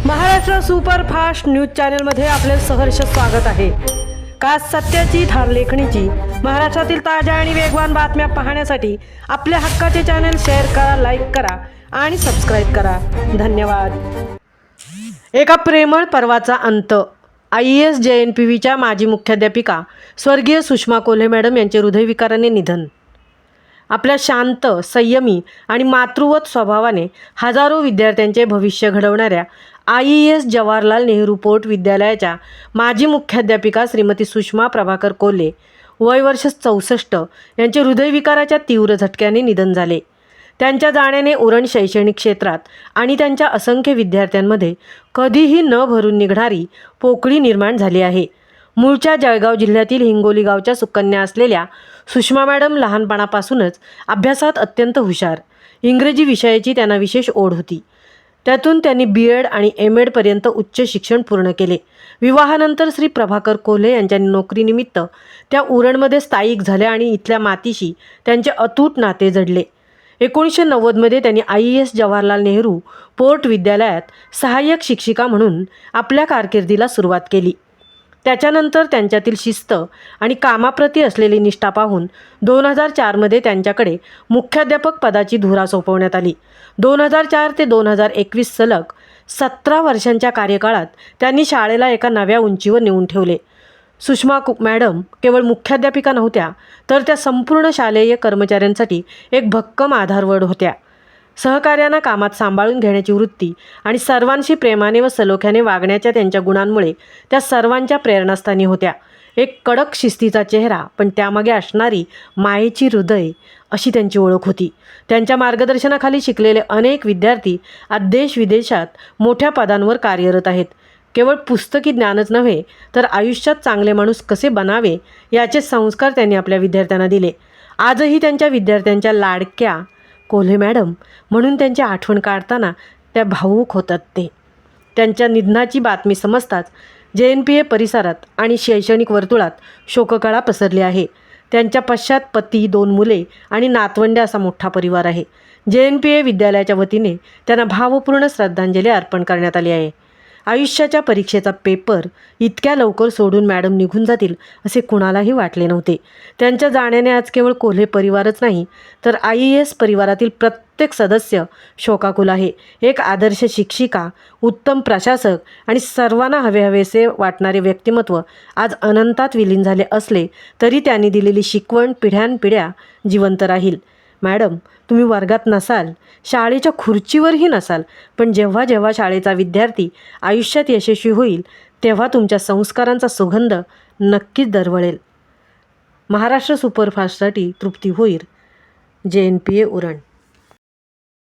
Maharashtra superfast news चॅनलमध्ये आपले सहर्ष स्वागत आहे। खास सत्याची थार लेखणीची महाराष्ट्रातील ताज्या आणि वेगवान बातम्या पाहण्यासाठी आपल्या हक्काचे चॅनल शेअर करा, लाईक करा आणि सबस्क्राइब करा। धन्यवाद। एका प्रेमळ पर्वाचा अंत। IAS JNPVच्या माजी मुख्याध्यापिका स्वर्गीय सुषमा कोल्हे मॅडम यांचे हृदयविकाराने निधन। आपल्या शांत, संयमी आणि मातृवत स्वभावाने हजारो विद्यार्थ्यांचे भविष्य घडवणाऱ्या IAS जवाहरलाल नेहरू पोर्ट विद्यालयाच्या माजी मुख्याध्यापिका श्रीमती सुषमा प्रभाकर कोल्हे वय वर्ष 64 यांचे हृदयविकाराच्या तीव्र झटक्याने निधन झाले। त्यांच्या जाण्याने उरण शैक्षणिक क्षेत्रात आणि त्यांच्या असंख्य विद्यार्थ्यांमध्ये कधीही न भरून निघणारी पोकळी निर्माण झाली आहे। मूळच्या जळगाव जिल्ह्यातील हिंगोली गावच्या सुकन्या असलेल्या सुषमा मॅडम लहानपणापासूनच अभ्यासात अत्यंत हुशार। इंग्रजी विषयाची त्यांना विशेष ओढ होती। त्यातून त्यांनी BEd आणि MAd पर्यंत उच्च शिक्षण पूर्ण केले। विवाहानंतर श्री प्रभाकर कोल्हे यांच्या नोकरीनिमित्त त्या उरणमध्ये स्थायिक झाल्या आणि इथल्या मातीशी त्यांचे अतूट नाते जडले। 1990 मध्ये त्यांनी IAS जवाहरलाल नेहरू पोर्ट विद्यालयात सहाय्यक शिक्षिका म्हणून आपल्या कारकिर्दीला सुरुवात केली। त्याच्यानंतर त्यांच्यातील शिस्त आणि कामाप्रती असलेली निष्ठा पाहून 2004 मध्ये त्यांच्याकडे मुख्याध्यापक पदाची धुरा सोपवण्यात आली। 2004 ते 2021 सलग 17 वर्षांच्या कार्यकाळात त्यांनी शाळेला एका नव्या उंचीवर नेऊन ठेवले। सुषमा मॅडम केवळ मुख्याध्यापिका नव्हत्या, तर त्या संपूर्ण शालेय कर्मचाऱ्यांसाठी एक भक्कम आधारवड होत्या। सहकार्यांना कामात सांभाळून घेण्याची वृत्ती आणि सर्वांशी प्रेमाने व सलोख्याने वागण्याच्या त्यांच्या गुणांमुळे त्या सर्वांच्या प्रेरणास्थानी होत्या। एक कडक शिस्तीचा चेहरा, पण त्यामागे असणारी मायेची हृदय अशी त्यांची ओळख होती। त्यांच्या मार्गदर्शनाखाली शिकलेले अनेक विद्यार्थी आज देश-विदेशात मोठ्या पदांवर कार्यरत आहेत। केवळ पुस्तकी ज्ञानच नव्हे, तर आयुष्यात चांगले माणूस कसे बनावे याचे संस्कार त्यांनी आपल्या विद्यार्थ्यांना दिले। आजही त्यांच्या विद्यार्थ्यांच्या लाडक्या कोल्हे मॅडम म्हणून त्यांची आठवण काढताना त्या भावूक होतात। त्यांच्या निधनाची बातमी समजताच JNPA परिसरात आणि शैक्षणिक वर्तुळात शोककळा पसरली आहे। त्यांच्या पश्चात पती, 2 मुले आणि नातवंडे असा मोठा परिवार आहे। JNPA विद्यालयाच्या वतीने त्यांना भावपूर्ण श्रद्धांजली अर्पण करण्यात आली आहे। आयुष्याच्या परीक्षेचा पेपर इतक्या लवकर सोडून मॅडम निघून जातील असे कुणालाही वाटले नव्हते। त्यांच्या जाण्याने आज केवळ कोल्हे परिवारच नाही, तर IAS परिवारातील प्रत्येक सदस्य शोकाकुल आहे। एक आदर्श शिक्षिका, उत्तम प्रशासक आणि सर्वांना हवेहवेसे वाटणारे व्यक्तिमत्व आज अनंतात विलीन झाले असले तरी त्यांनी दिलेली शिकवण पिढ्यानपिढ्या जिवंत राहील। मॅडम, तुम्ही वर्गात नसाल, शाळेच्या खुर्चीवरही नसाल, पण जेव्हा जेव्हा शाळेचा विद्यार्थी आयुष्यात यशस्वी होईल तेव्हा तुमच्या संस्कारांचा सुगंध नक्कीच दरवळेल। महाराष्ट्र सुपरफास्टसाठी तृप्ती होईर, JNPA उरण।